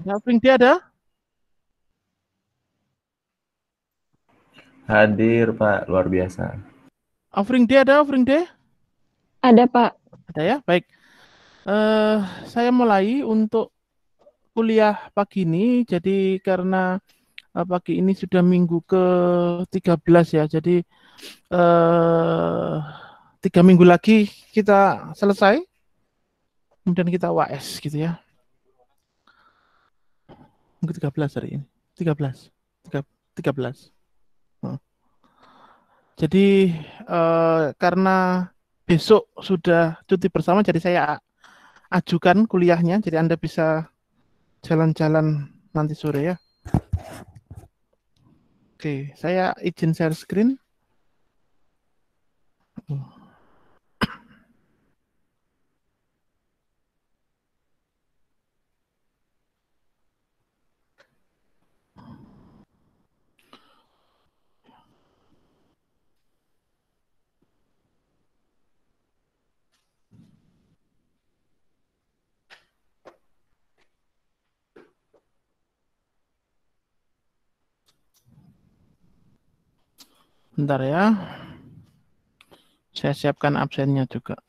Afring D ada? Hadir, Pak. Luar biasa. Afring D ada? Afring D? Ada, Pak. Ada ya? Baik. Saya mulai untuk kuliah pagi ini. Jadi karena pagi ini sudah minggu ke-13 ya. Jadi 3 minggu lagi kita selesai. Kemudian kita UAS gitu ya. Minggu 13 hari ini. 13. 13. Jadi karena besok sudah cuti bersama, jadi saya ajukan kuliahnya. Jadi Anda bisa jalan-jalan nanti sore ya. Oke, saya izin share screen. Bentar ya. Saya siapkan absennya juga.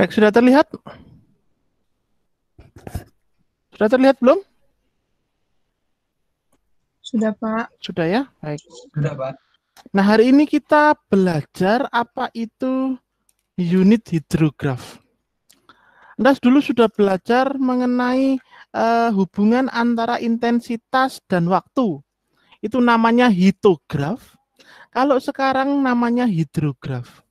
Baik, sudah terlihat? Sudah terlihat belum? Sudah, Pak. Sudah ya? Baik. Sudah, Pak. Nah, hari ini kita belajar apa itu unit hidrograf. Anda dulu sudah belajar mengenai hubungan antara intensitas dan waktu. Itu namanya hitograf. Kalau sekarang namanya hidrograf.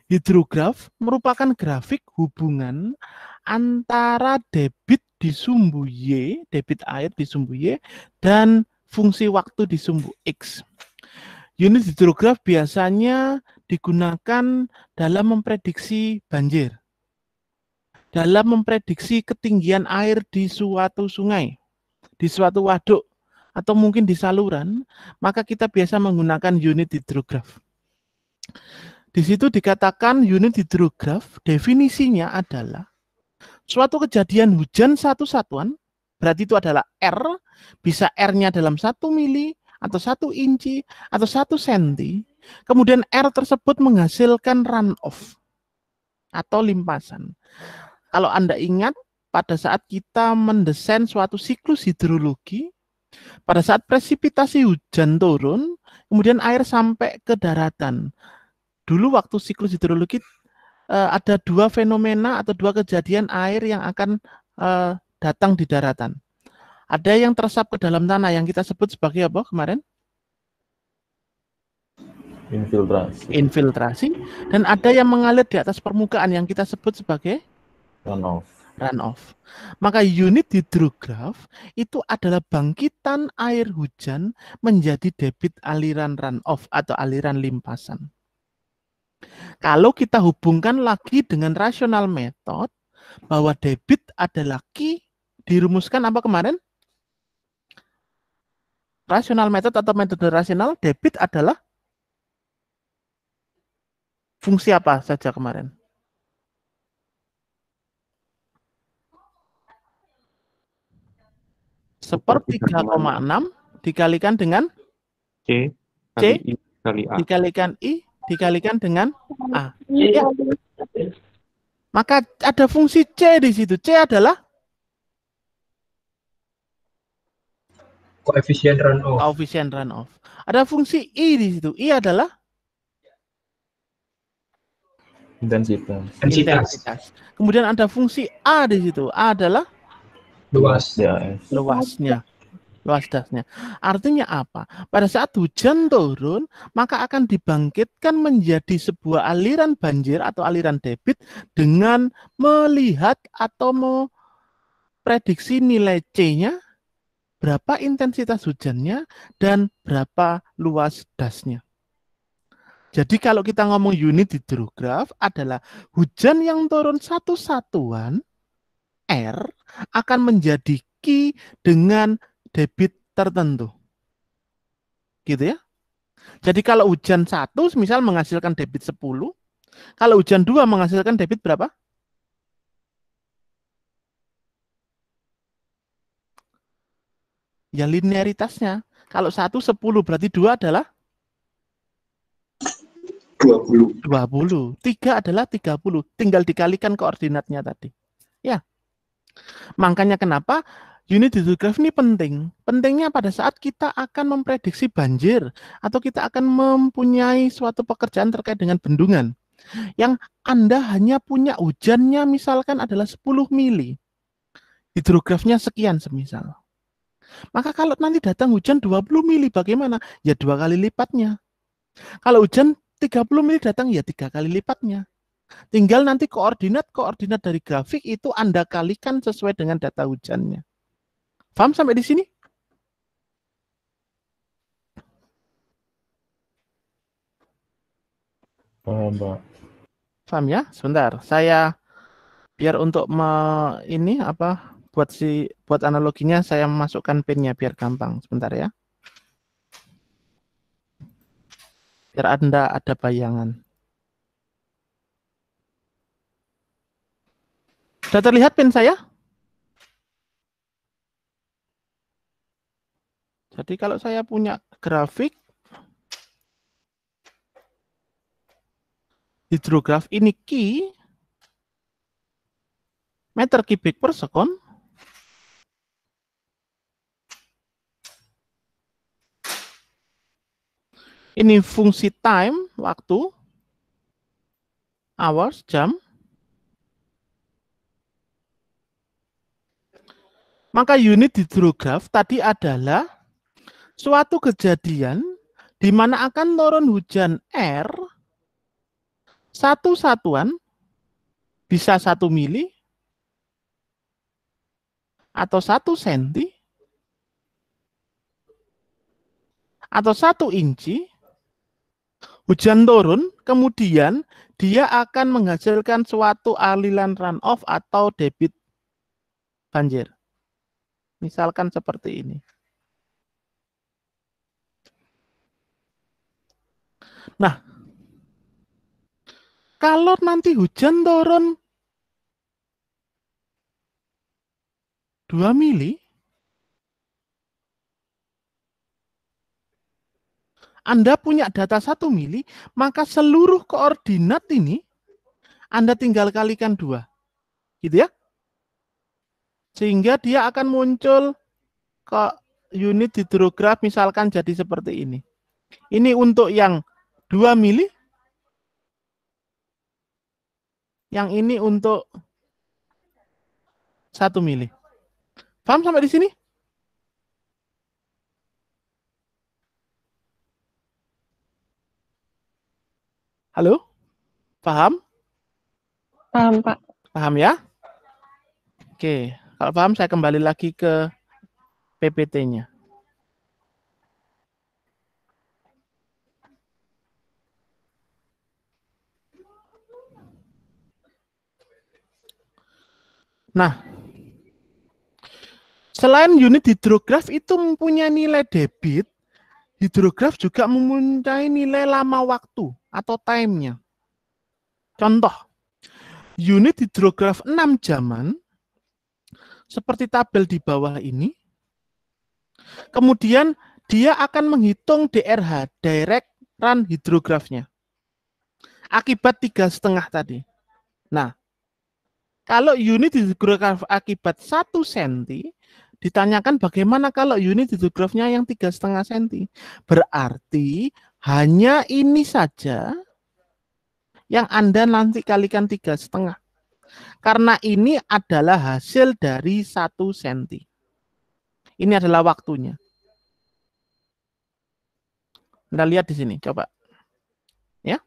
Hidrograf merupakan grafik hubungan antara debit di sumbu Y, debit air di sumbu Y, dan fungsi waktu di sumbu X. Unit hidrograf biasanya digunakan dalam memprediksi banjir, dalam memprediksi ketinggian air di suatu sungai, di suatu waduk, atau mungkin di saluran, maka kita biasa menggunakan unit hidrograf. Di situ dikatakan unit hidrograf, definisinya adalah suatu kejadian hujan satu satuan, berarti itu adalah R, bisa R-nya dalam 1 mili, atau 1 inci, atau 1 senti, kemudian R tersebut menghasilkan runoff, atau limpasan. Kalau Anda ingat, pada saat kita mendesain suatu siklus hidrologi, pada saat presipitasi hujan turun, kemudian air sampai ke daratan. Dulu waktu siklus hidrologi ada 2 fenomena atau 2 kejadian air yang akan datang di daratan. Ada yang teresap ke dalam tanah yang kita sebut sebagai apa kemarin? Infiltrasi. Infiltrasi. Dan ada yang mengalir di atas permukaan yang kita sebut sebagai Runoff. runoff. Maka unit hidrograf itu adalah bangkitan air hujan menjadi debit aliran runoff atau aliran limpasan. Kalau kita hubungkan lagi dengan rasional method, bahwa debit adalah Q, dirumuskan apa kemarin? Rasional method atau metode rasional, debit adalah fungsi apa saja kemarin? Sepertiga 3,6 dikalikan dengan C C kali I kali A. dikalikan I dikalikan dengan A. Ya. Maka ada fungsi C di situ. C adalah Koefisien runoff. Koefisien runoff. Ada fungsi I di situ. I adalah intensitas. Kemudian ada fungsi A di situ. A adalah Luas. luasnya. Luas dasnya. Artinya apa? Pada saat hujan turun, maka akan dibangkitkan menjadi sebuah aliran banjir atau aliran debit dengan melihat atau memprediksi nilai C-nya, berapa intensitas hujannya, dan berapa luas dasnya. Jadi kalau kita ngomong unit hidrograf adalah hujan yang turun satu satuan R akan menjadi Q dengan debit tertentu. Gitu ya. Jadi kalau hujan 1 misal menghasilkan debit 10, kalau hujan 2 menghasilkan debit berapa? Ya linearitasnya. Kalau 1 10 berarti 2 adalah 20. 3 adalah 30. Tinggal dikalikan koordinatnya tadi. Ya. Makanya kenapa unit hidrograf ini penting. Pentingnya pada saat kita akan memprediksi banjir atau kita akan mempunyai suatu pekerjaan terkait dengan bendungan yang Anda hanya punya hujannya misalkan adalah 10 mili. Hidrografnya sekian semisal. Maka kalau nanti datang hujan 20 mili bagaimana? Ya 2 kali lipatnya. Kalau hujan 30 mili datang ya 3 kali lipatnya. Tinggal nanti koordinat dari grafik itu Anda kalikan sesuai dengan data hujannya. Paham sampai di sini? Paham, Pak. Paham ya? Sebentar, saya biar untuk buat analoginya saya masukkan pinnya biar gampang. Sebentar ya. Biar Anda ada bayangan. Sudah terlihat pin saya? Jadi kalau saya punya grafik hidrograf ini Q meter kubik per sekon. Ini fungsi time, waktu, hours, jam. Maka unit hidrograf tadi adalah suatu kejadian di mana akan turun hujan R satu satuan, bisa 1 mili atau 1 senti atau 1 inci. Hujan turun, kemudian dia akan menghasilkan suatu aliran runoff atau debit banjir. Misalkan seperti ini. Nah, kalau nanti hujan turun 2 mili, Anda punya data 1 mili, maka seluruh koordinat ini Anda tinggal kalikan 2. Gitu ya. Sehingga dia akan muncul ke unit hidrograf misalkan jadi seperti ini. Ini untuk yang 2 mili. Yang ini untuk 1 mili. Paham sampai di sini? Halo? Paham? Paham, Pak. Paham ya? Oke, kalau paham saya kembali lagi ke PPT-nya. Nah, selain unit hidrograf itu mempunyai nilai debit, hidrograf juga mempunyai nilai lama waktu atau time-nya. Contoh, unit hidrograf 6 jaman, seperti tabel di bawah ini, kemudian dia akan menghitung DRH, direct run hidrografnya, akibat 3,5 tadi. Nah, kalau unit hidrograf akibat 1 senti, ditanyakan bagaimana kalau unit hidrografnya yang 3,5 cm. Berarti hanya ini saja yang Anda nanti kalikan 3,5. Karena ini adalah hasil dari 1 cm. Ini adalah waktunya. Anda lihat di sini, coba. Ya.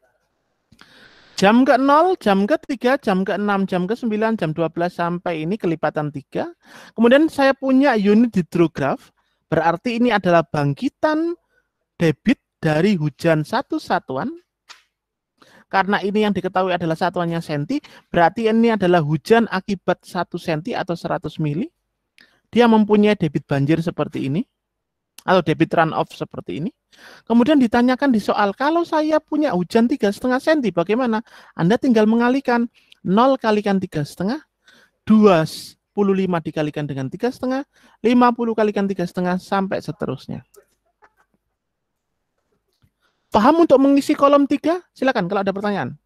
Jam ke-0, jam ke-3, jam ke-6, jam ke-9, jam 12 sampai ini kelipatan 3. Kemudian saya punya unit hidrograf, berarti ini adalah bangkitan debit dari hujan 1 satuan. Karena ini yang diketahui adalah satuannya senti, berarti ini adalah hujan akibat 1 senti atau 100 mili. Dia mempunyai debit banjir seperti ini, atau debit runoff seperti ini. Kemudian ditanyakan di soal, kalau saya punya hujan 3,5 cm, bagaimana? Anda tinggal mengalihkan 0 kalikan 3,5, 25 dikalikan dengan 3,5, 50 kalikan 3,5, sampai seterusnya. Paham untuk mengisi kolom 3? Silakan kalau ada pertanyaan.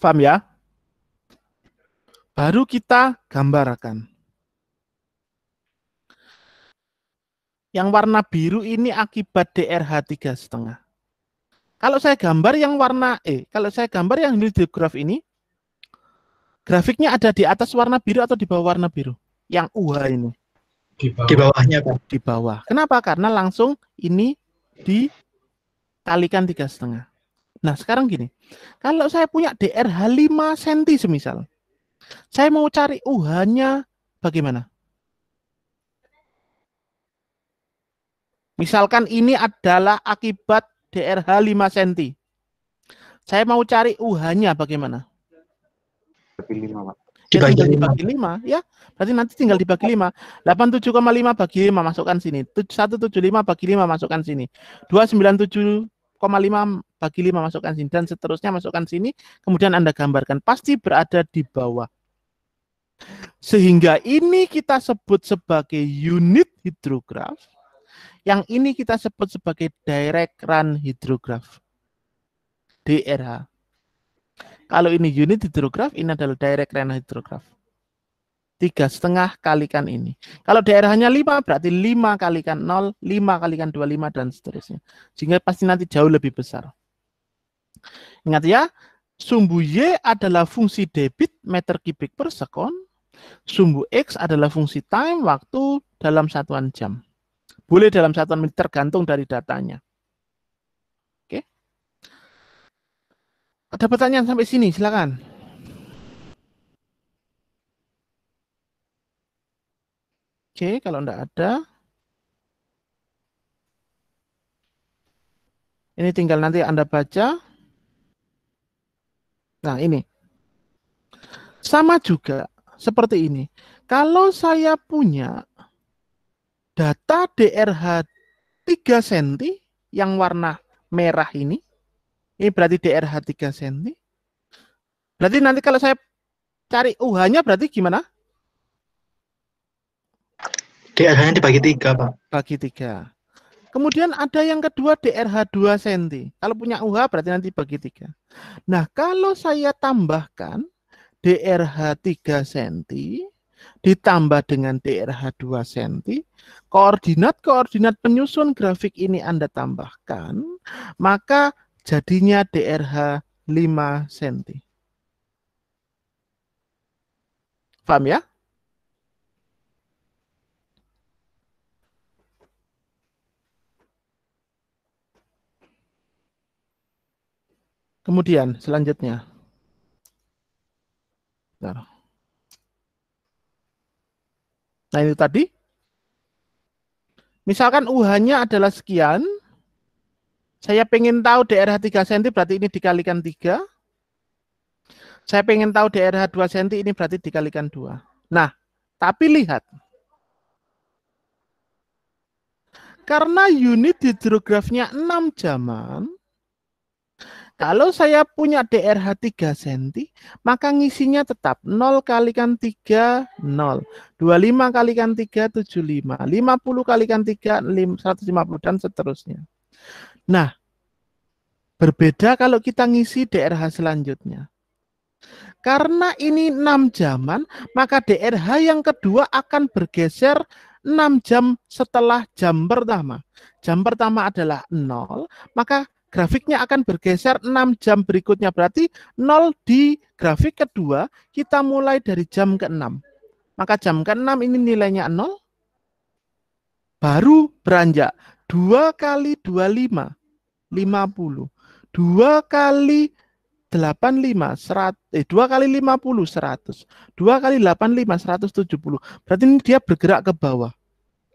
Paham ya? Baru kita gambarkan. Yang warna biru ini akibat DRH 3,5. Kalau saya gambar yang warna kalau saya gambar yang hidrograf ini, grafiknya ada di atas warna biru atau di bawah warna biru? Yang UH ini. Di bawahnya, Pak. Di bawah. Kenapa? Karena langsung ini dikalikan 3,5. Nah, sekarang gini. Kalau saya punya DRH 5 cm semisal, saya mau cari UH-nya bagaimana? Misalkan ini adalah akibat DRH 5 cm. Saya mau cari UH-nya bagaimana? Dibagi 5, Pak. Dibagi 5, ya. Berarti nanti tinggal dibagi 5. 87,5 bagi 5 masukkan sini. 175 bagi 5 masukkan sini. 297,5 bagi 5 masukkan sini. Dan seterusnya masukkan sini. Kemudian Anda gambarkan. Pasti berada di bawah. Sehingga ini kita sebut sebagai unit hidrograf. Yang ini kita sebut sebagai direct run hidrograf. DRH. Kalau ini unit hidrograf, ini adalah direct run hidrograf. 3,5 kalikan ini. Kalau DRH-nya 5, berarti 5 kalikan 0, 5 kalikan 25, dan seterusnya. Sehingga pasti nanti jauh lebih besar. Ingat ya, sumbu Y adalah fungsi debit meter kubik per sekon. Sumbu X adalah fungsi time, waktu dalam satuan jam. Boleh dalam satuan menit, tergantung dari datanya. Oke. Ada pertanyaan sampai sini, silakan. Oke, kalau enggak ada, ini tinggal nanti Anda baca. Nah, ini. Sama juga seperti ini. Kalau saya punya data DRH 3 cm yang warna merah ini berarti DRH 3 cm. Berarti nanti kalau saya cari UH-nya berarti gimana? DRH-nya dibagi 3, Pak. Bagi 3. Kemudian ada yang kedua DRH 2 cm. Kalau punya UH berarti nanti bagi 3. Nah, kalau saya tambahkan DRH 3 cm ditambah dengan DRH 2 cm, koordinat-koordinat penyusun grafik ini Anda tambahkan, maka jadinya DRH 5 cm. Paham ya? Kemudian selanjutnya. Nah, itu tadi. Misalkan UH-nya adalah sekian. Saya pengen tahu DRH 3 cm berarti ini dikalikan 3. Saya pengen tahu DRH 2 cm ini berarti dikalikan 2. Nah, tapi lihat. Karena unit hidrografnya 6 jaman, kalau saya punya DRH 3 cm, maka ngisinya tetap 0 kalikan 3, 0. 25 kalikan 3, 75. 50 kalikan 3, 150, dan seterusnya. Nah, Berbeda kalau kita ngisi DRH selanjutnya. Karena ini 6 jaman, maka DRH yang kedua akan bergeser 6 jam setelah jam pertama. Jam pertama adalah 0, maka grafiknya akan bergeser 6 jam berikutnya. Berarti 0 di grafik kedua, kita mulai dari jam ke-6. Maka jam ke-6 ini nilainya 0, baru beranjak. 2 kali 25, 50. 2 kali 85, 2 kali 50, 100. 2 kali 85, 170. Berarti ini dia bergerak ke bawah.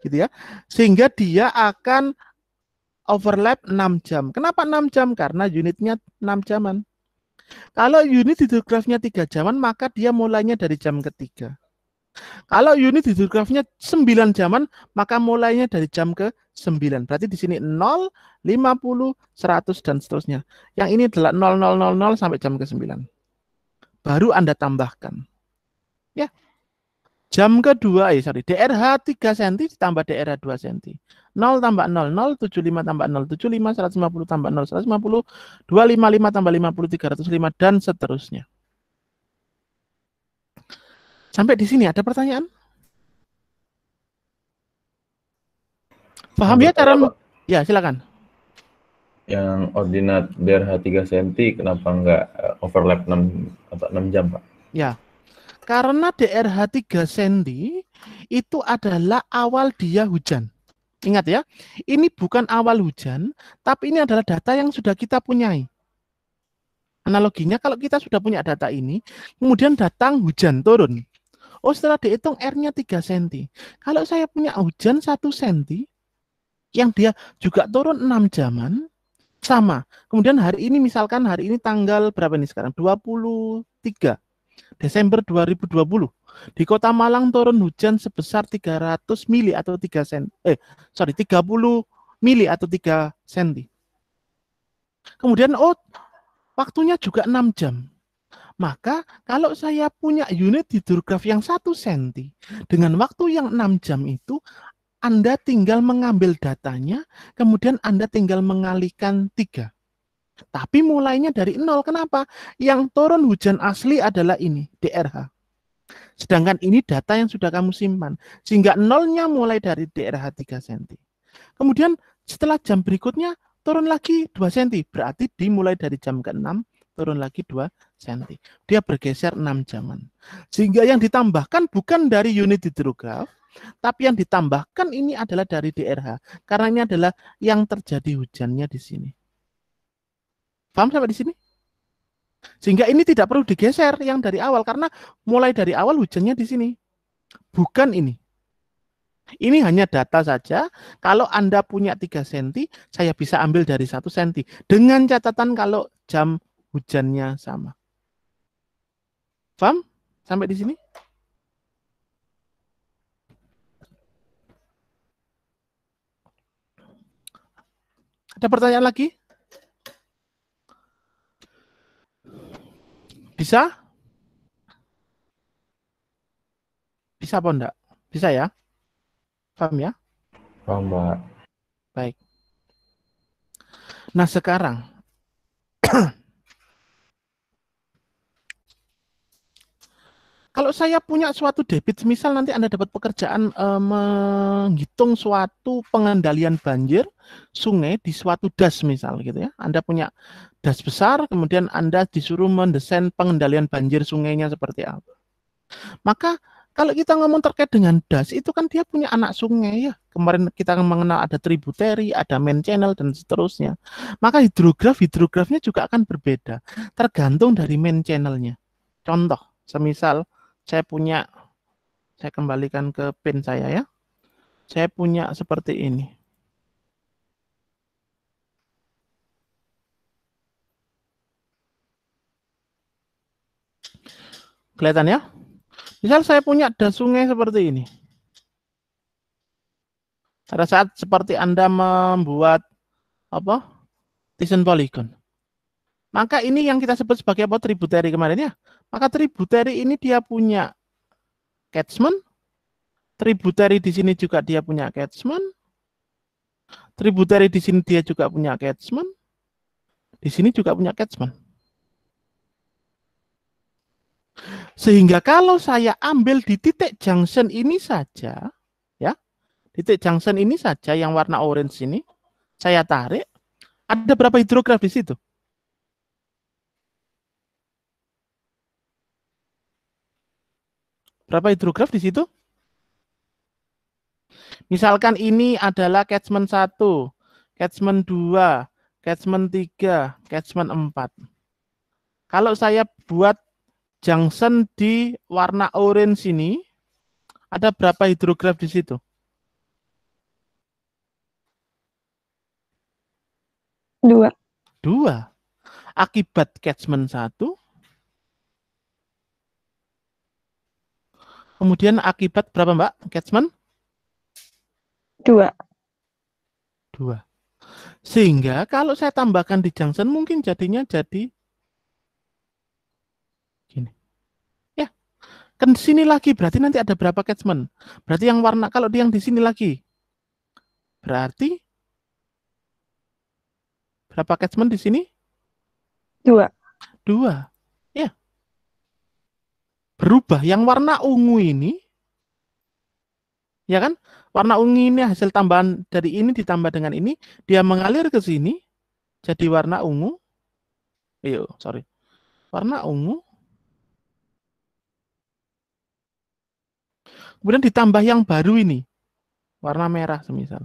Gitu ya. Sehingga dia akan overlap 6 jam. Kenapa 6 jam? Karena unitnya 6 jaman. Kalau unit hidrografnya 3 jaman, maka dia mulainya dari jam ketiga. Kalau unit hidrografnya 9 jaman, maka mulainya dari jam ke-9. Berarti di sini 0, 50, 100, dan seterusnya. Yang ini adalah 0000 sampai jam ke-9. Baru Anda tambahkan. Ya. Jam kedua, DRH 3 cm ditambah DRH 2 cm. 0 tambah 0, 0, 75 tambah 0, 75, 150 tambah 0, 150, 255 tambah 50, 305, dan seterusnya. Sampai di sini ada pertanyaan? Paham ya cara? Ya, silakan. Yang ordinat DRH 3 cm kenapa nggak overlap 6 jam, Pak? Ya. Karena DRH 3 cm itu adalah awal dia hujan. Ingat ya, ini bukan awal hujan, tapi ini adalah data yang sudah kita punyai. Analoginya kalau kita sudah punya data ini, kemudian datang hujan turun. Oh, setelah dihitung R-nya 3 cm. Kalau saya punya hujan 1 cm, yang dia juga turun 6 jaman, sama. Kemudian hari ini, misalkan hari ini tanggal berapa nih sekarang? 23 Desember 2020. Di Kota Malang turun hujan sebesar 300 mili atau 3 cm. 30 mili atau 3 cm. Kemudian, waktunya juga 6 jam. Maka kalau saya punya unit hidrograf yang 1 cm dengan waktu yang 6 jam itu, Anda tinggal mengambil datanya, kemudian Anda tinggal mengalihkan 3. Tapi mulainya dari 0. Kenapa? Yang turun hujan asli adalah ini, DRH. Sedangkan ini data yang sudah kamu simpan. Sehingga 0-nya mulai dari DRH 3 cm. Kemudian setelah jam berikutnya turun lagi 2 cm. Berarti dimulai dari jam ke-6 turun lagi 2 cm. Dia bergeser 6 jaman. Sehingga yang ditambahkan bukan dari unit hidrograf, tapi yang ditambahkan ini adalah dari DRH. Karena ini adalah yang terjadi hujannya di sini. Paham sampai di sini? Sehingga ini tidak perlu digeser yang dari awal, karena mulai dari awal hujannya di sini. Bukan ini. Ini hanya data saja. Kalau Anda punya 3 cm, saya bisa ambil dari 1 cm. Dengan catatan kalau jam hujannya sama. Paham sampai di sini? Ada pertanyaan lagi? Bisa? Bisa apa enggak? Bisa ya? Paham ya? Paham, Pak. Baik. Nah sekarang, kalau saya punya suatu debit, misal nanti Anda dapat pekerjaan menghitung suatu pengendalian banjir sungai di suatu das misal gitu ya. Anda punya das besar, kemudian Anda disuruh mendesain pengendalian banjir sungainya seperti apa. Maka kalau kita ngomong terkait dengan das, itu kan dia punya anak sungai ya. Kemarin kita mengenal ada tributary, ada main channel, dan seterusnya. Maka hidrografnya juga akan berbeda, tergantung dari main channelnya. Contoh, semisal saya kembalikan ke pin saya ya. Saya punya seperti ini. Kelihatan ya? Misal saya punya das sungai seperti ini. Pada saat seperti Anda membuat Thyssen polygon. Maka ini yang kita sebut sebagai apa? Tributary kemarin ya. Maka tributary ini dia punya catchment. Tributary di sini juga dia punya catchment. Tributary di sini dia juga punya catchment. Di sini juga punya catchment. Sehingga kalau saya ambil di titik junction ini saja, ya, titik junction ini saja yang warna orange ini, saya tarik, ada berapa hidrograf di situ? Berapa hidrograf di situ? Misalkan ini adalah catchment 1, catchment 2, catchment 3, catchment 4. Kalau saya buat junction di warna orange ini, ada berapa hidrograf di situ? Dua. Akibat catchment 1, kemudian akibat berapa, Mbak? Catchment? 2. Sehingga kalau saya tambahkan di junction mungkin jadinya jadi gini. Ya, kan sini lagi berarti nanti ada berapa catchment? Berarti yang warna, kalau yang di sini lagi, berarti berapa catchment di sini? 2. Ya. Berubah. Yang warna ungu ini, ya kan? Warna ungu ini hasil tambahan dari ini ditambah dengan ini, dia mengalir ke sini, jadi warna ungu. Warna ungu. Kemudian ditambah yang baru ini, warna merah semisal.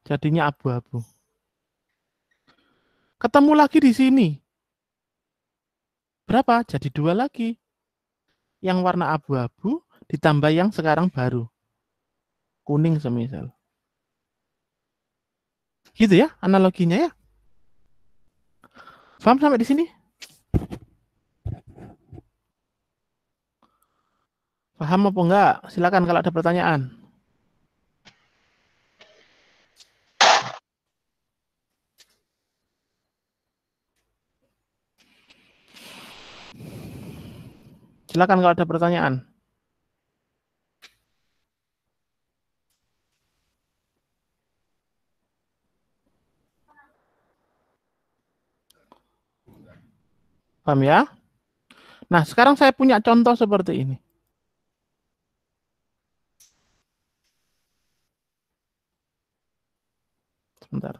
Jadinya abu-abu. Ketemu lagi di sini. Berapa? Jadi 2 lagi. Yang warna abu-abu ditambah yang sekarang baru. Kuning semisal. Gitu ya analoginya ya. Paham sampai di sini? Paham apa enggak? Silakan kalau ada pertanyaan. Silakan kalau ada pertanyaan. Paham ya? Nah, sekarang saya punya contoh seperti ini. Sebentar.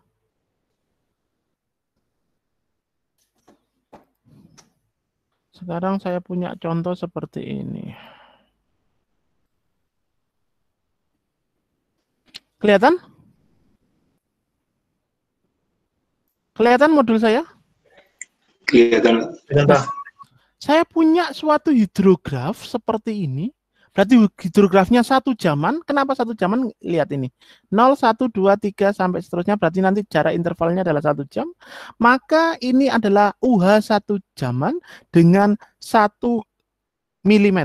Sekarang saya punya contoh seperti ini. Kelihatan? Kelihatan modul saya? Kelihatan. Nah, saya punya suatu hidrograf seperti ini. Berarti hidrografnya 1 jaman. Kenapa 1 jaman? Lihat ini. 0, 1, 2, 3, sampai seterusnya. Berarti nanti jarak intervalnya adalah 1 jam. Maka ini adalah UH 1 jaman dengan 1 mm.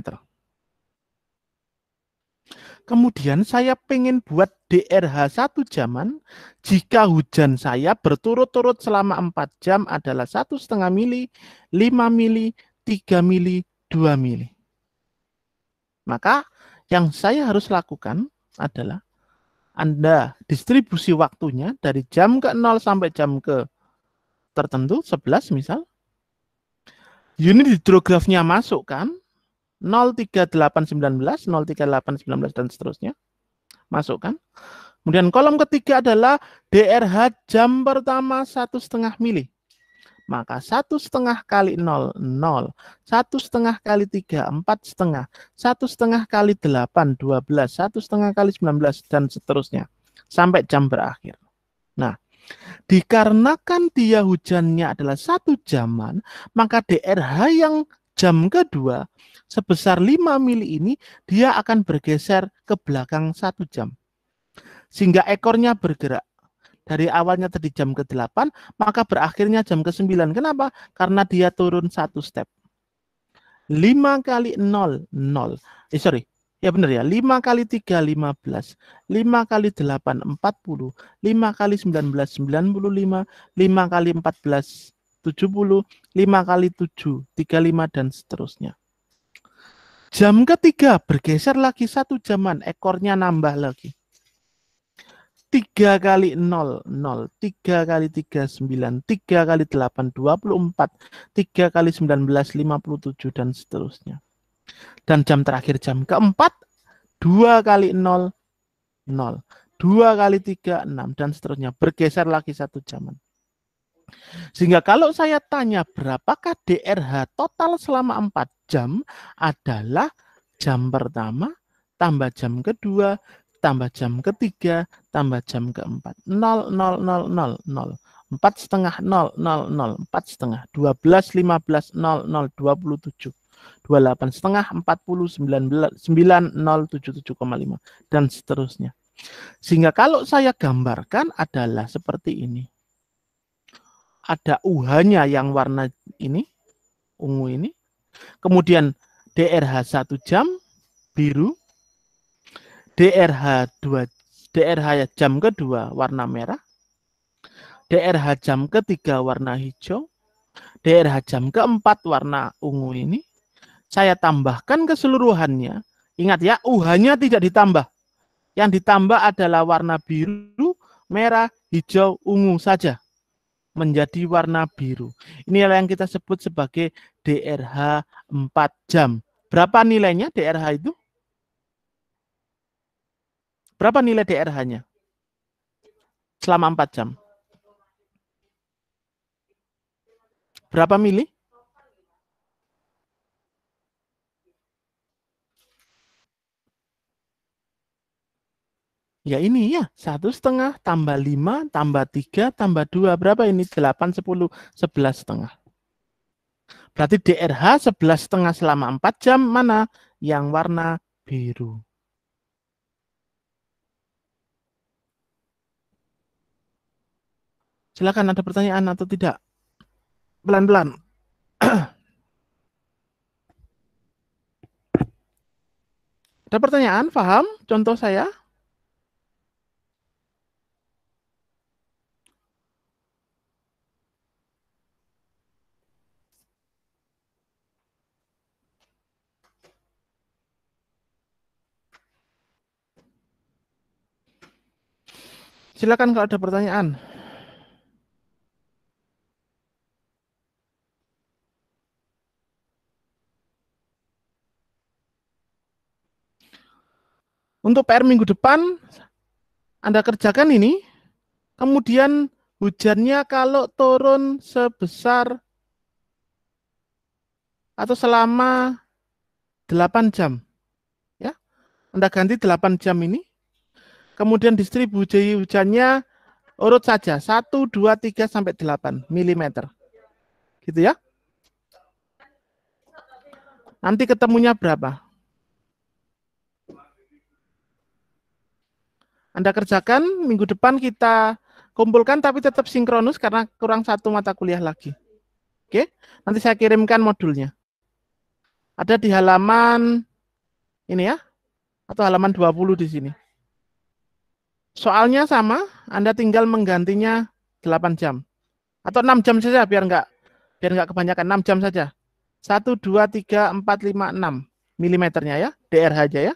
Kemudian saya pengen buat DRH 1 jaman. Jika hujan saya berturut-turut selama 4 jam adalah 1,5 mili, 5 mili, 3 mili, 2 mili. Maka yang saya harus lakukan adalah Anda distribusi waktunya dari jam ke 0 sampai jam ke tertentu, 11 misal. Unit hidrografnya masukkan, 03819, 03819 dan seterusnya. Masukkan. Kemudian kolom ketiga adalah DRH jam pertama 1,5 mili. Maka 1,5 kali 0, 0. 1,5 kali 3, 4,5. 1,5 kali 8, 12. 1,5 kali 19, dan seterusnya. Sampai jam berakhir. Nah, dikarenakan dia hujannya adalah 1 jaman, maka DRH yang jam kedua sebesar 5 mili ini, dia akan bergeser ke belakang 1 jam. Sehingga ekornya bergerak. Dari awalnya tadi jam ke-8, maka berakhirnya jam ke-9. Kenapa? Karena dia turun 1 step. 5 kali 0, 0. Ya benar ya. 5 kali 3, 15. 5 kali 8, 40. 5 kali 19, 95. 5 kali 14, 70. 5 kali 7, 35, dan seterusnya. Jam ketiga bergeser lagi 1 jaman. Ekornya nambah lagi. 3 kali 0, 0. 3 kali 3, 9. 3 kali 8, 24. 3 kali 19, 57. Dan seterusnya. Dan jam terakhir jam keempat, 2 kali 0, 0. 2 kali 3, 6. Dan seterusnya. Bergeser lagi 1 jaman. Sehingga kalau saya tanya berapakah DRH total selama 4 jam adalah jam pertama tambah jam kedua tambah jam ketiga tambah jam keempat. 0, 0, 0, 0, 0. 4 setengah 0, 0, 0. 4 setengah 12, 15, 0, 0, 27. 28 setengah 40, 19, 9, 0, 77,5 dan seterusnya. Sehingga kalau saya gambarkan adalah seperti ini. Ada UH-nya yang warna ini, ungu ini. Kemudian DRH 1 jam, biru. DRH jam kedua warna merah. DRH jam ketiga warna hijau. DRH jam keempat warna ungu ini. Saya tambahkan keseluruhannya. Ingat ya, UH-nya tidak ditambah. Yang ditambah adalah warna biru, merah, hijau, ungu saja. Menjadi warna biru. Inilah yang kita sebut sebagai DRH 4 jam. Berapa nilainya DRH itu? Berapa nilai DRH-nya? Selama 4 jam. Berapa mili? Ya ini ya, 1,5 tambah 5 tambah 3 tambah 2. Berapa ini? 8, 10, 11,5. Berarti DRH 11,5 selama 4 jam mana? Yang warna biru. Silakan, ada pertanyaan atau tidak? Pelan-pelan. Ada pertanyaan? Paham? Contoh saya? Silakan kalau ada pertanyaan. Untuk PR minggu depan, Anda kerjakan ini, kemudian hujannya kalau turun sebesar atau selama 8 jam. Ya, Anda ganti 8 jam ini, kemudian distribusi hujannya urut saja, 1, 2, 3, sampai 8 mm. Gitu ya. Nanti ketemunya berapa? Anda kerjakan, minggu depan kita kumpulkan tapi tetap sinkronus karena kurang 1 mata kuliah lagi. Oke, nanti saya kirimkan modulnya. Ada di halaman ini ya, atau halaman 20 di sini. Soalnya sama, Anda tinggal menggantinya 8 jam. Atau 6 jam saja biar nggak kebanyakan, 6 jam saja. 1, 2, 3, 4, 5, 6 milimeternya ya, DRH aja ya.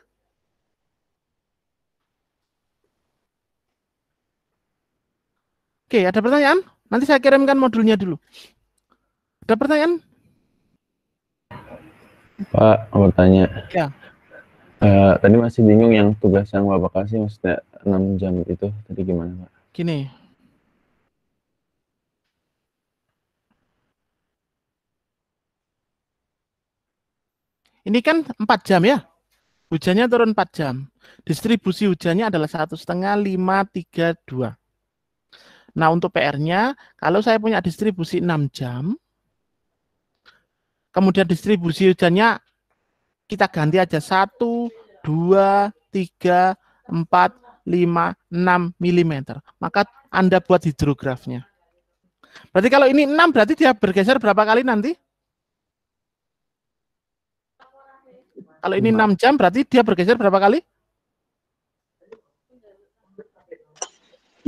Oke, ada pertanyaan? Nanti saya kirimkan modulnya dulu. Ada pertanyaan? Pak, mau tanya. Ya. Tadi masih bingung yang tugas yang Bapak kasih, maksudnya 6 jam itu tadi gimana, Pak? Gini. Ini kan 4 jam ya. Hujannya turun 4 jam. Distribusi hujannya adalah 1,5, 5, 3, 2. Nah, untuk PR-nya, kalau saya punya distribusi 6 jam, kemudian distribusi hujannya kita ganti aja 1, 2, 3, 4, 5, 6 mm. Maka Anda buat hidrografnya. Berarti kalau ini 6, berarti dia bergeser berapa kali nanti? Kalau ini 6 jam, berarti dia bergeser berapa kali?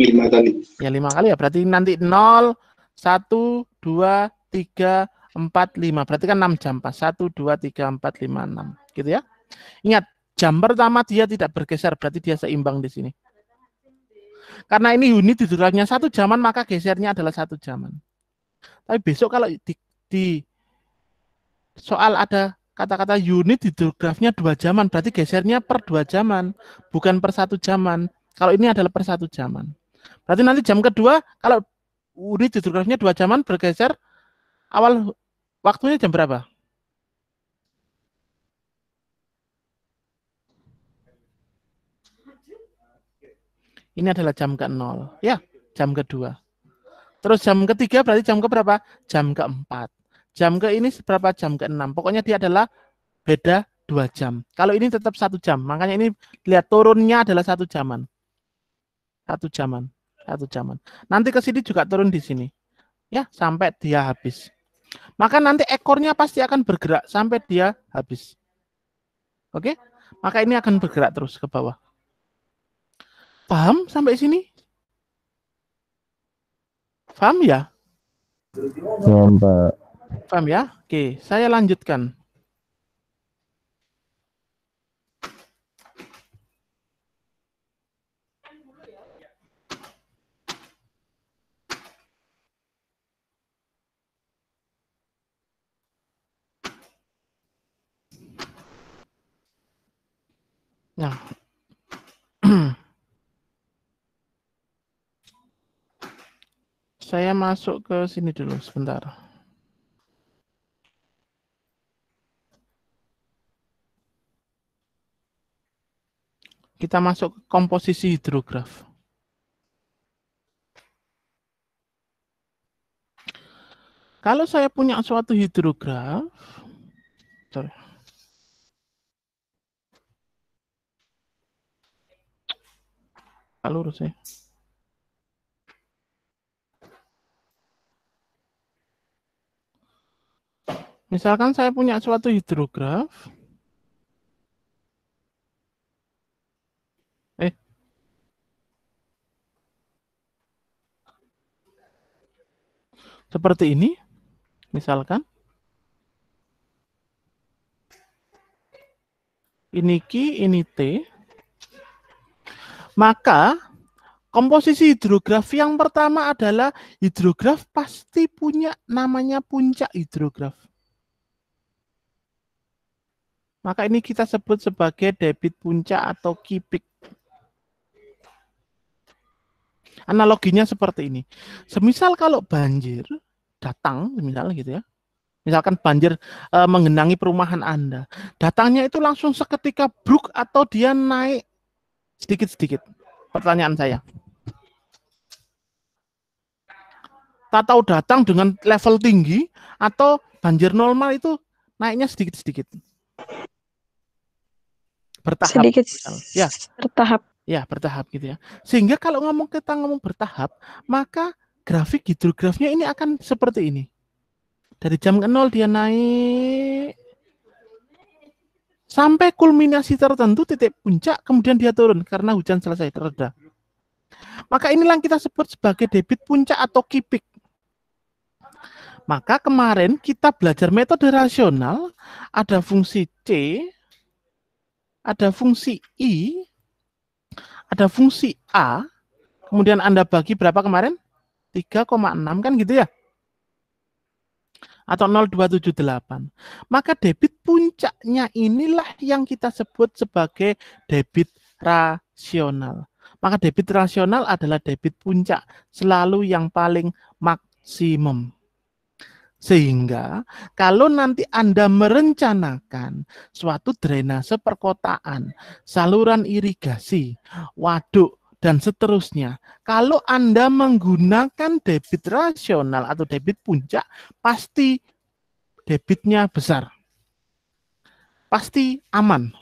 5 kali. Ya 5 kali ya, berarti nanti 0, 1, 2, 3, 4, 5. Berarti kan 6 jam, Pak. 1, 2, 3, 4, 5, 6. Gitu ya. Ingat, jam pertama dia tidak bergeser, berarti dia seimbang di sini. Karena ini unit hidrografnya 1 jaman, maka gesernya adalah 1 jaman. Tapi besok kalau di soal ada kata-kata unit hidrografnya 2 jaman, berarti gesernya per 2 jaman, bukan per 1 jaman. Kalau ini adalah per 1 jaman. Berarti nanti jam kedua, kalau unit hidrografnya 2 jaman, bergeser awal waktunya jam berapa? Ini adalah jam ke-0. Ya, jam kedua. Terus jam ketiga berarti jam ke berapa? Jam ke-4. Jam ke ini berapa? Jam ke-6. Pokoknya dia adalah beda 2 jam. Kalau ini tetap 1 jam. Makanya ini lihat turunnya adalah 1 jaman. 1 jaman. 1 jaman. Nanti ke sini juga turun di sini. Ya, sampai dia habis. Maka nanti ekornya pasti akan bergerak sampai dia habis. Oke? Maka ini akan bergerak terus ke bawah. Paham sampai sini? Paham ya? Ya, Pak. Paham ya? Oke, saya lanjutkan. Nah, saya masuk ke sini dulu sebentar. Kita masuk ke komposisi hidrograf. Kalau saya punya suatu hidrograf, sorry. Lurus ya. Misalkan saya punya suatu hidrograf. Seperti ini. Misalkan. Ini Q, ini T. Maka komposisi hidrograf yang pertama adalah hidrograf pasti punya namanya puncak hidrograf. Maka ini kita sebut sebagai debit puncak atau Q peak. Analoginya seperti ini. Semisal kalau banjir datang, misalnya gitu ya. Misalkan banjir menggenangi perumahan Anda. Datangnya itu langsung seketika bruk atau dia naik sedikit-sedikit. Pertanyaan saya. Tak tahu datang dengan level tinggi atau banjir normal itu naiknya sedikit-sedikit. Bertahap. Sedikit Ya. bertahap. Ya, bertahap gitu ya. Sehingga kalau kita ngomong bertahap, maka grafik hidrografnya ini akan seperti ini. Dari jam ke-0 dia naik sampai kulminasi tertentu titik puncak, kemudian dia turun karena hujan selesai tereda. Maka inilah yang kita sebut sebagai debit puncak atau Q peak. Maka kemarin kita belajar metode rasional, ada fungsi C, ada fungsi I, ada fungsi A, kemudian Anda bagi berapa kemarin? 3,6 kan gitu ya? Atau 0,278. Maka debit puncaknya inilah yang kita sebut sebagai debit rasional. Maka debit rasional adalah debit puncak, selalu yang paling maksimum. Sehingga kalau nanti Anda merencanakan suatu drainase perkotaan, saluran irigasi, waduk, dan seterusnya, kalau Anda menggunakan debit rasional atau debit puncak, pasti debitnya besar. Pasti aman.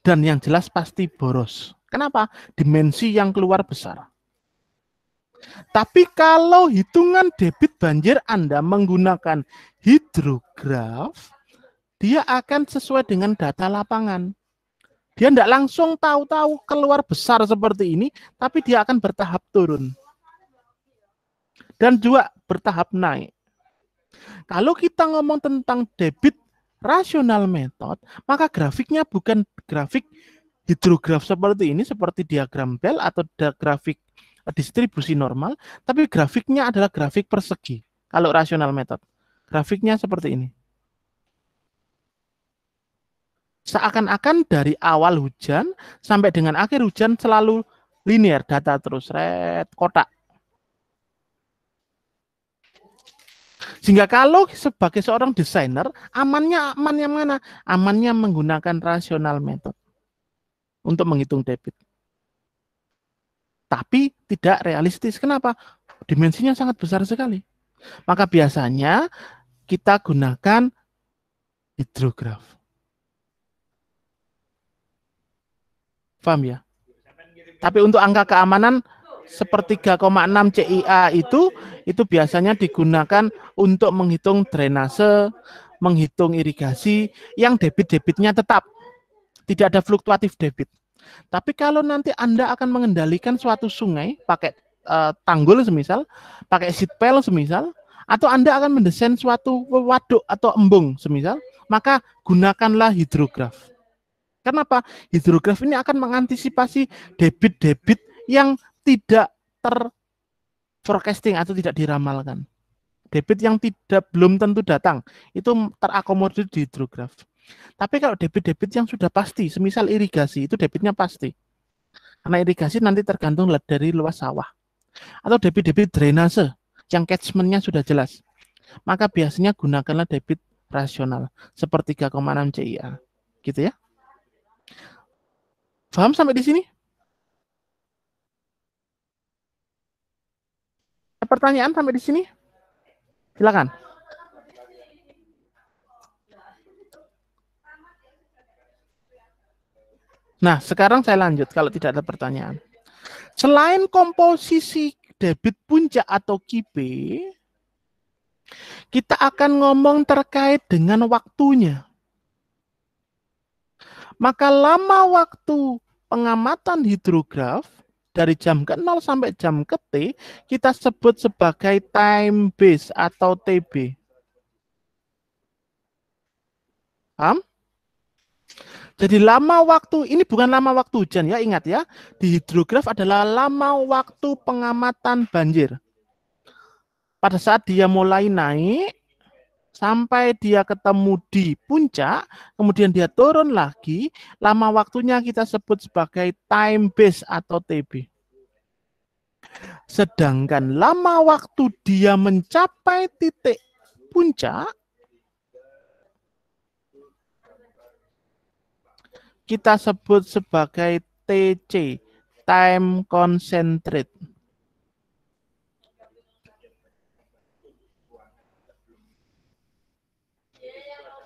Dan yang jelas pasti boros. Kenapa? Dimensi yang keluar besar. Tapi kalau hitungan debit banjir Anda menggunakan hidrograf, dia akan sesuai dengan data lapangan. Dia tidak langsung tahu-tahu keluar besar seperti ini, tapi dia akan bertahap turun. Dan juga bertahap naik. Kalau kita ngomong tentang debit rasional method, maka grafiknya bukan grafik hidrograf seperti ini, seperti diagram Bell atau grafik distribusi normal, tapi grafiknya adalah grafik persegi. Kalau rasional method, grafiknya seperti ini. Seakan-akan dari awal hujan sampai dengan akhir hujan selalu linear, data terus, red, kotak. Sehingga kalau sebagai seorang desainer, amannya yang mana? Amannya menggunakan rasional method untuk menghitung debit. Tapi tidak realistis. Kenapa? Dimensinya sangat besar sekali. Maka biasanya kita gunakan hidrograf. Paham ya? Tapi untuk angka keamanan sepertiga 3,6 CIA itu biasanya digunakan untuk menghitung drainase, menghitung irigasi yang debit-debitnya tetap. Tidak ada fluktuatif debit. Tapi kalau nanti Anda akan mengendalikan suatu sungai pakai tanggul semisal, pakai seat pail semisal, atau Anda akan mendesain suatu waduk atau embung semisal, maka gunakanlah hidrograf. Kenapa? Hidrograf ini akan mengantisipasi debit-debit yang tidak forecasting atau tidak diramalkan. Debit yang belum tentu datang, itu terakomodir di hidrograf. Tapi kalau debit-debit yang sudah pasti, semisal irigasi, itu debitnya pasti. Karena irigasi nanti tergantung dari luas sawah. Atau debit-debit drainase, yang catchment-nya sudah jelas. Maka biasanya gunakanlah debit rasional, sepertiga 3,6 CIA. Gitu ya. Paham sampai di sini? Pertanyaan sampai di sini? Silakan. Nah, sekarang saya lanjut kalau tidak ada pertanyaan. Selain komposisi debit puncak atau QP, kita akan ngomong terkait dengan waktunya. Maka lama waktu pengamatan hidrograf dari jam ke-0 sampai jam ke-T kita sebut sebagai time base atau TB. Paham? Jadi lama waktu, ini bukan lama waktu hujan ya, ingat ya. Di hidrograf adalah lama waktu pengamatan banjir. Pada saat dia mulai naik, sampai dia ketemu di puncak, kemudian dia turun lagi, lama waktunya kita sebut sebagai time base atau TB. Sedangkan lama waktu dia mencapai titik puncak, kita sebut sebagai TC, time concentrate.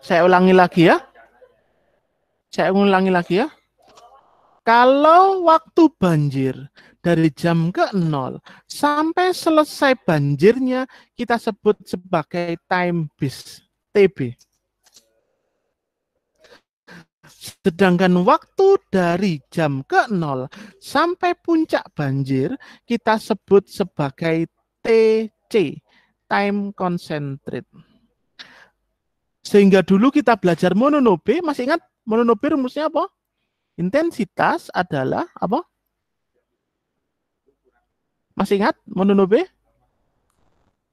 Saya ulangi lagi ya. Kalau waktu banjir dari jam ke-0 sampai selesai banjirnya kita sebut sebagai time base, TB. Sedangkan waktu dari jam ke-0 sampai puncak banjir kita sebut sebagai TC, time concentrate. Sehingga dulu kita belajar mononobe, masih ingat mononobe rumusnya apa? Intensitas adalah apa? Masih ingat mononobe?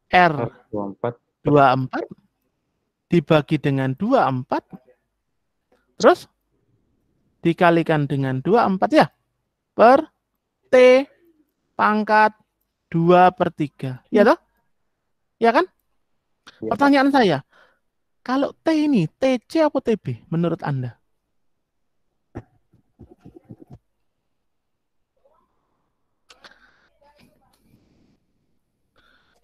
R24 dibagi dengan 24, terus dikalikan dengan 24 ya, per T pangkat 2/3. Ya toh? Ya kan? Ya. Pertanyaan saya, kalau T ini TC atau TB menurut Anda?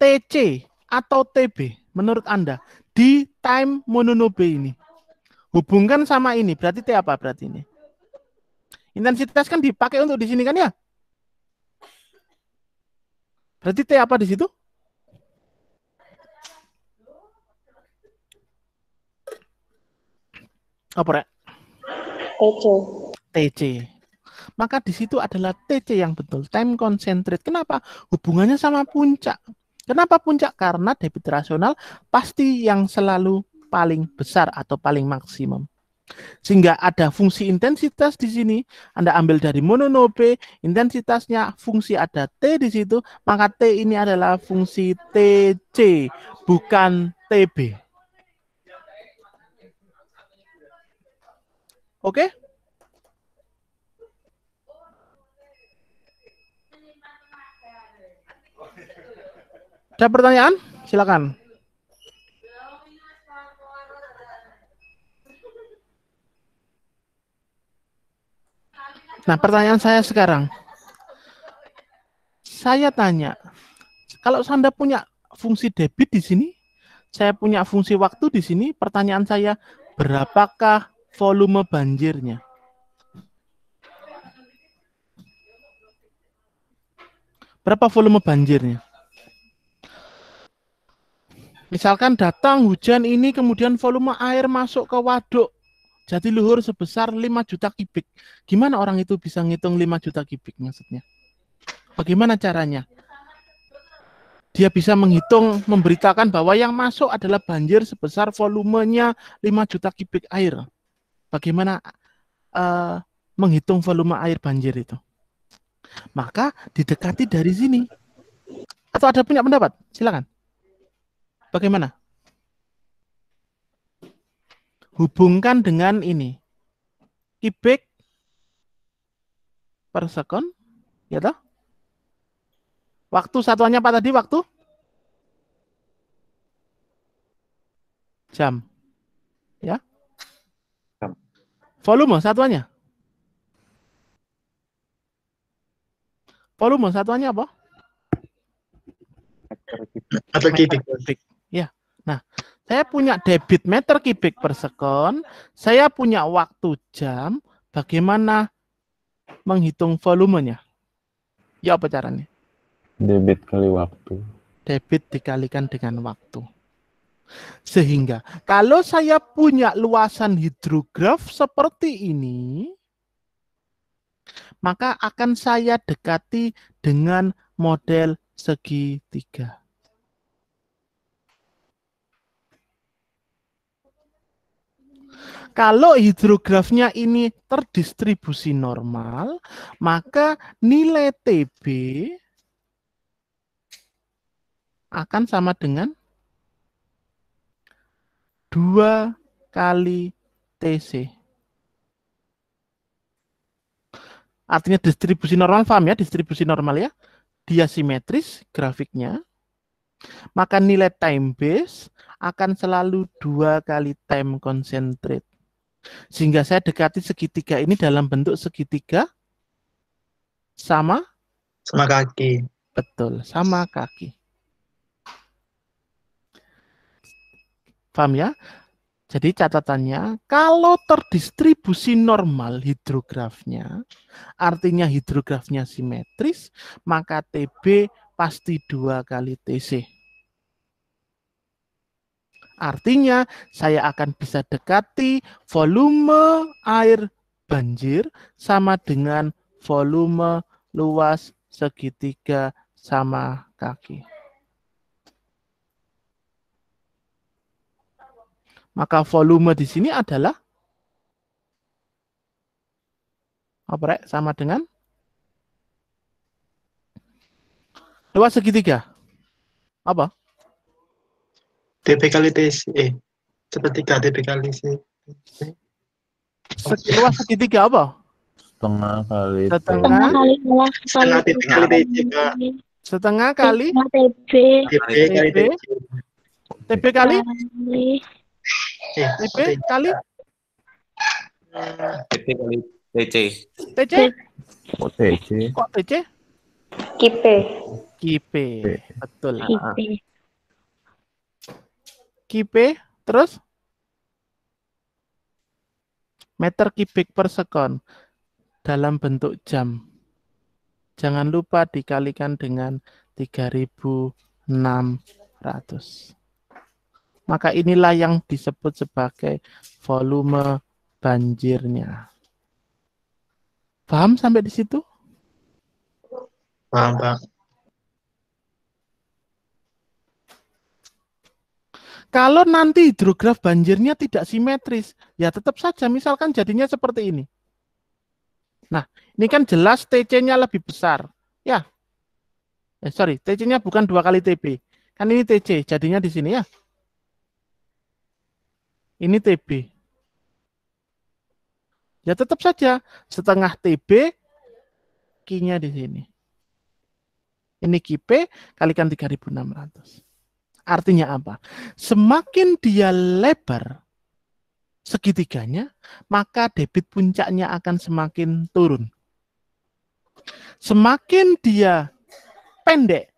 TC atau TB menurut Anda di time mononobe ini? Hubungkan sama ini, berarti T apa berarti ini? Intensitas kan dipakai untuk di sini kan ya? Berarti T apa di situ? Apa, Rek? TC. Maka di situ adalah TC yang betul, time concentrate. Kenapa? Hubungannya sama puncak. Kenapa puncak? Karena debit rasional pasti yang selalu paling besar atau paling maksimum. Sehingga ada fungsi intensitas di sini. Anda ambil dari mononope, intensitasnya fungsi ada T di situ, maka T ini adalah fungsi TC, bukan TB. Oke? Ada pertanyaan? Silakan. Nah, pertanyaan saya sekarang. Saya tanya, kalau Anda punya fungsi debit di sini, saya punya fungsi waktu di sini, pertanyaan saya, berapakah volume banjirnya? Berapa volume banjirnya? Misalkan datang hujan ini, kemudian volume air masuk ke waduk Jatiluhur sebesar 5 juta kubik. Gimana orang itu bisa ngitung 5 juta kubik maksudnya? Bagaimana caranya? Dia bisa menghitung, memberitakan bahwa yang masuk adalah banjir sebesar volumenya 5 juta kubik air. Bagaimana menghitung volume air banjir itu? Maka didekati dari sini. Atau ada punya pendapat? Silakan. Bagaimana? Hubungkan dengan ini. Kubik per sekon, ya toh? Waktu satuannya apa tadi waktu? Jam. Ya. Jam. Volume satuannya? Volume satuannya apa? Meter kubik. Kubik. Ya. Nah, saya punya debit meter kubik per sekon, saya punya waktu jam, bagaimana menghitung volumenya? Ya apa caranya? Debit kali waktu. Debit dikalikan dengan waktu. Sehingga kalau saya punya luasan hidrograf seperti ini, maka akan saya dekati dengan model segitiga. Kalau hidrografnya ini terdistribusi normal, maka nilai TB akan sama dengan 2 kali TC. Artinya distribusi normal, paham ya? Distribusi normal ya. Dia simetris grafiknya. Maka nilai time base akan selalu 2 kali time concentrate. Sehingga saya dekati segitiga ini dalam bentuk segitiga sama kaki. Betul, sama kaki. Paham ya? Jadi catatannya, kalau terdistribusi normal hidrografnya, artinya hidrografnya simetris, maka TB pasti 2 kali TC. Artinya, saya akan bisa dekati volume air banjir sama dengan volume luas segitiga sama kaki. Maka volume di sini adalah apa, Rek? Sama dengan luas segitiga. Apa? TB kali TC. Sepertiga TB kali C. Luas segitiga apa? Setengah kali Setengah TB kali TC, Pak. setengah kali TB TB kali TB. TC. TB kali TB TB kali TP kali TC. TC. Oh, TC. Kok TC? KIPE KIPE. Betul. KIPE KIPE terus meter kubik per sekon dalam bentuk jam. Jangan lupa dikalikan dengan 3.600. Maka inilah yang disebut sebagai volume banjirnya. Paham sampai di situ? Paham, Pak. Kalau nanti hidrograf banjirnya tidak simetris, ya tetap saja misalkan jadinya seperti ini. Nah, ini kan jelas TC-nya lebih besar. Ya. Sorry, TC-nya bukan 2 kali TB. Kan ini TC, jadinya di sini ya. Ini TB. Ya tetap saja setengah TB, Q-nya di sini. Ini QP kalikan 3.600. Artinya apa? Semakin dia lebar segitiganya, maka debit puncaknya akan semakin turun. Semakin dia pendek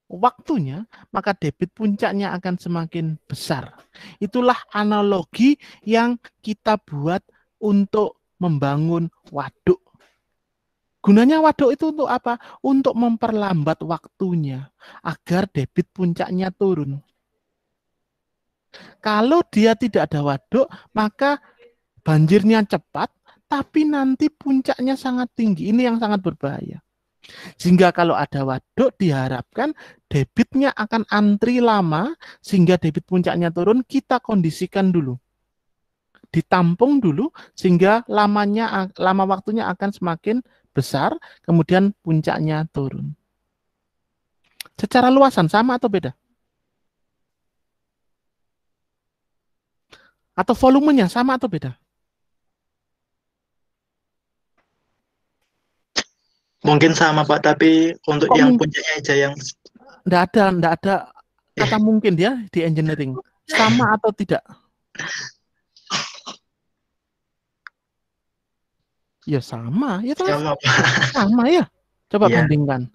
waktunya, maka debit puncaknya akan semakin besar. Itulah analogi yang kita buat untuk membangun waduk. Gunanya waduk itu untuk apa? Untuk memperlambat waktunya agar debit puncaknya turun. Kalau dia tidak ada waduk, maka banjirnya cepat, tapi nanti puncaknya sangat tinggi. Ini yang sangat berbahaya. Sehingga kalau ada waduk diharapkan debitnya akan antri lama, sehingga debit puncaknya turun, kita kondisikan dulu. Ditampung dulu, sehingga lama waktunya akan semakin besar, kemudian puncaknya turun. Secara luasan sama atau beda? Atau volumenya sama atau beda? Mungkin sama Pak, tapi untuk Kok yang mungkin? puncaknya aja yang Enggak ada kata mungkin dia di engineering. Sama atau tidak? Ya sama, ya terus sama Pak. sama ya. Coba Iya. bandingkan.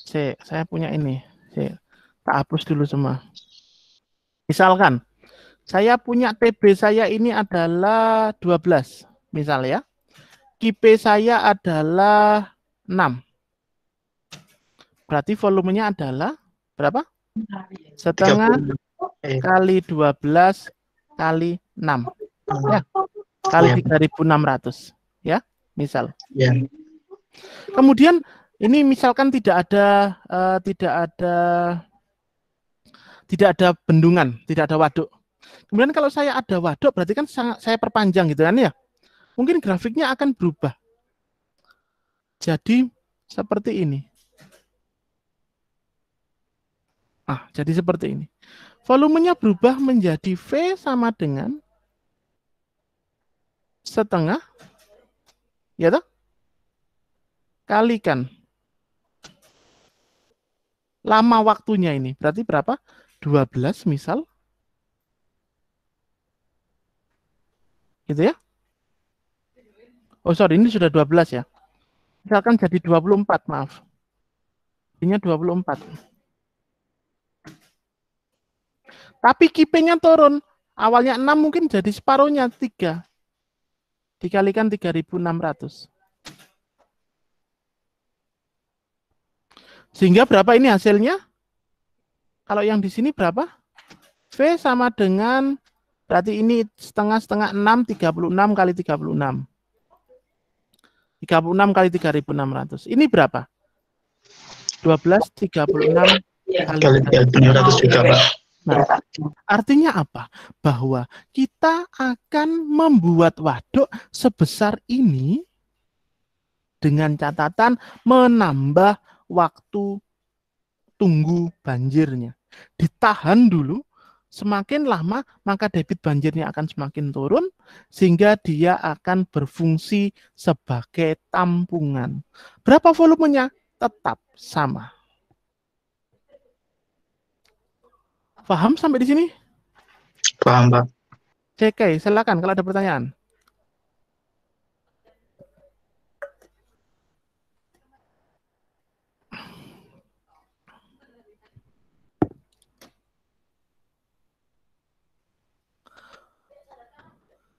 Saya punya ini. Tak hapus dulu semua. Misalkan saya punya TB saya ini adalah 12, misal ya. QP saya adalah 6. Berarti volumenya adalah berapa? Setengah 30. kali 12 kali 6. Ya. Kali 3.600. Ya, misal. Ya. Kemudian ini misalkan tidak ada bendungan, tidak ada waduk. Kemudian kalau saya ada waduk, berarti kan saya perpanjang gitu kan ya. Mungkin grafiknya akan berubah. Jadi seperti ini. Jadi seperti ini. Volumenya berubah menjadi V sama dengan setengah, ya toh? Kalikan lama waktunya ini. Berarti berapa? 12 misal. Gitu ya. Oh sorry, ini sudah 12 ya. Misalkan jadi 24, maaf. Ini 24. Tapi QP-nya turun. Awalnya 6 mungkin jadi separuhnya 3. Dikalikan 3.600. Sehingga berapa ini hasilnya? Kalau yang di sini berapa? V sama dengan, berarti ini setengah 6, 36 kali 36. 36 kali 3.600. Ini berapa? 12, 36 Kali 3.600 juga Pak. Nah, artinya apa? Bahwa kita akan membuat waduk sebesar ini dengan catatan menambah waktu tunggu banjirnya. Ditahan dulu, semakin lama maka debit banjirnya akan semakin turun, sehingga dia akan berfungsi sebagai tampungan. Berapa volumenya? Tetap sama. Paham sampai di sini? Paham Pak. Oke, silakan kalau ada pertanyaan.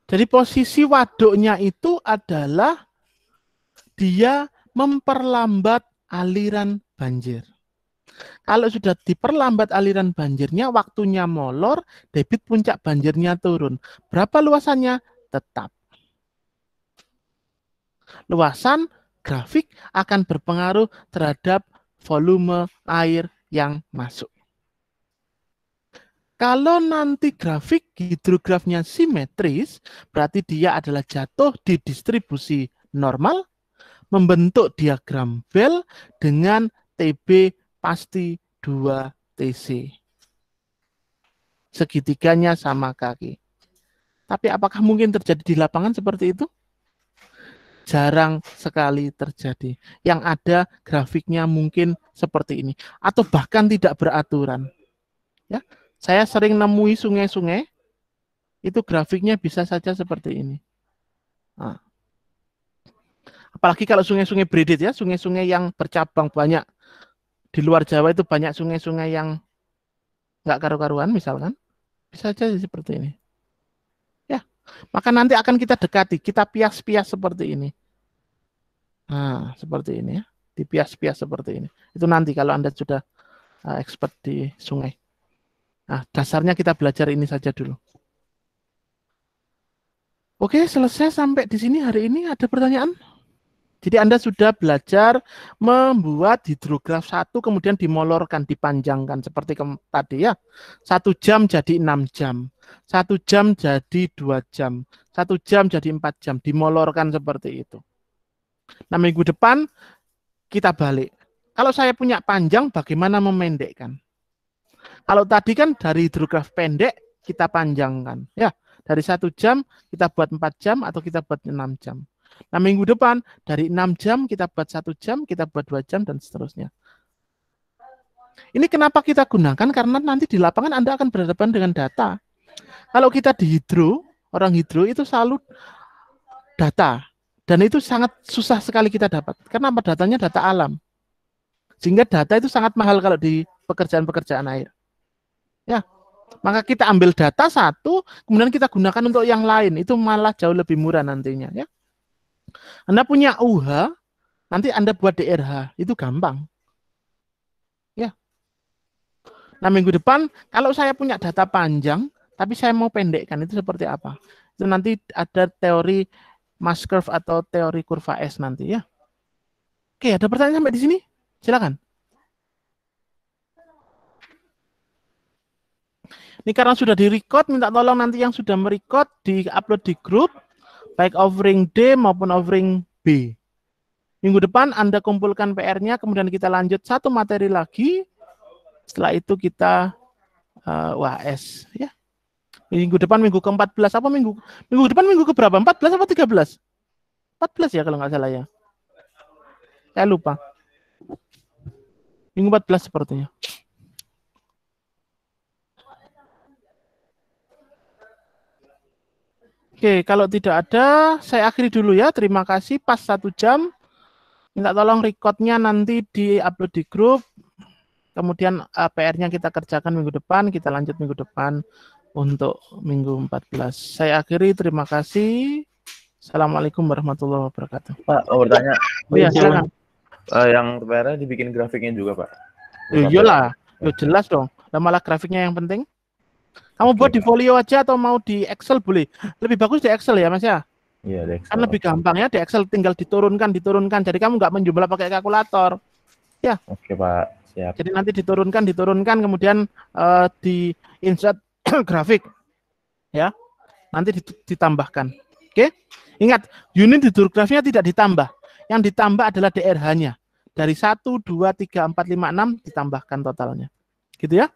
Jadi posisi waduknya itu adalah dia memperlambat aliran banjir. Kalau sudah diperlambat aliran banjirnya, waktunya molor, debit puncak banjirnya turun. Berapa luasannya? Tetap. Luasan grafik akan berpengaruh terhadap volume air yang masuk. Kalau nanti grafik hidrografnya simetris, berarti dia adalah jatuh di distribusi normal, membentuk diagram Bell dengan TB pasti 2TC. Segitiganya sama kaki. Tapi apakah mungkin terjadi di lapangan seperti itu? Jarang sekali terjadi. Yang ada grafiknya mungkin seperti ini. Atau bahkan tidak beraturan. Ya, saya sering nemui sungai-sungai, itu grafiknya bisa saja seperti ini. Nah. Apalagi kalau sungai-sungai beredit ya, sungai-sungai yang bercabang banyak. Di luar Jawa itu banyak sungai-sungai yang nggak karu-karuan misalkan. Bisa saja seperti ini. Ya, maka nanti akan kita dekati, kita pias-pias seperti ini. Nah, seperti ini ya. Dipias-pias seperti ini. Itu nanti kalau Anda sudah expert di sungai. Nah, dasarnya kita belajar ini saja dulu. Oke, selesai sampai di sini hari ini. Ada pertanyaan? Jadi Anda sudah belajar membuat hidrograf 1 kemudian dimolorkan, dipanjangkan seperti tadi ya. 1 jam jadi 6 jam. 1 jam jadi 2 jam. 1 jam jadi 4 jam. Dimolorkan seperti itu. Nah, minggu depan kita balik. Kalau saya punya panjang, bagaimana memendekkan? Kalau tadi kan dari hidrograf pendek, kita panjangkan. Ya, dari 1 jam, kita buat 4 jam, atau kita buat 6 jam. Nah, minggu depan, dari 6 jam, kita buat 1 jam, kita buat 2 jam, dan seterusnya. Ini kenapa kita gunakan? Karena nanti di lapangan Anda akan berhadapan dengan data. Kalau kita di hidro, orang hidro itu selalu data. Dan itu sangat susah sekali kita dapat. Karena datanya data alam. Sehingga data itu sangat mahal kalau di pekerjaan-pekerjaan air. Ya, maka kita ambil data satu, kemudian kita gunakan untuk yang lain. Itu malah jauh lebih murah nantinya. Ya. Anda punya UH, nanti Anda buat DRH, itu gampang. Ya. Nah, minggu depan, kalau saya punya data panjang, tapi saya mau pendekkan, itu seperti apa? Itu nanti ada teori mass curve atau teori kurva S nanti ya. Oke, ada pertanyaan sampai di sini? Silakan. Ini karena sudah di-record, minta tolong nanti yang sudah merecord di-upload di grup, baik offering D maupun offering B. Minggu depan Anda kumpulkan PR-nya, kemudian kita lanjut satu materi lagi. Setelah itu kita UAS. Ya. Minggu depan minggu ke-14, apa minggu depan minggu ke-berapa? 14 apa 13? 14 ya kalau nggak salah ya. Saya lupa. Minggu 14 sepertinya. Oke, kalau tidak ada, saya akhiri dulu ya. Terima kasih. Pas 1 jam. Minta tolong recordnya nanti di-upload di grup. Kemudian PR-nya kita kerjakan minggu depan. Kita lanjut minggu depan untuk minggu 14. Saya akhiri. Terima kasih. Assalamualaikum warahmatullahi wabarakatuh. Pak, mau bertanya. Oh ya, silakan. Yang PR-nya dibikin grafiknya juga, Pak? Iyalah. Yo, jelas dong. Nah, malah grafiknya yang penting. Kamu buat di folio aja atau mau di Excel boleh. Lebih bagus di Excel ya Mas ya? Iya, di Excel. Kan lebih gampang ya di Excel, tinggal diturunkan. Jadi kamu nggak menjumlah pakai kalkulator. Ya. Oke Pak, siap. Jadi nanti diturunkan, kemudian di insert grafik. Ya. Nanti ditambahkan. Oke. Ingat, unit hidrografnya tidak ditambah. Yang ditambah adalah DRH-nya. Dari 1, 2, 3, 4, 5, 6 ditambahkan totalnya. Gitu ya.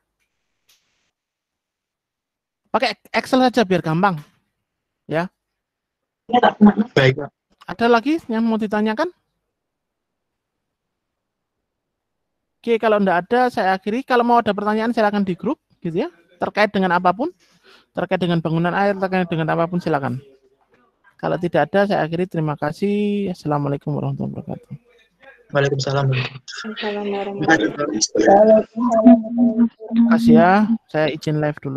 Pakai Excel saja biar gampang. Ya. Baik, Pak. Ada lagi yang mau ditanyakan? Oke, kalau enggak ada, saya akhiri. Kalau mau ada pertanyaan, silakan di grup, gitu ya. Terkait dengan apapun, terkait dengan bangunan air, terkait dengan apapun, silakan. Kalau tidak ada, saya akhiri. Terima kasih. Assalamualaikum warahmatullahi wabarakatuh. Waalaikumsalam. Assalamualaikum warahmatullahi Waalaikumsalam. Terima kasih ya. Saya izin live dulu.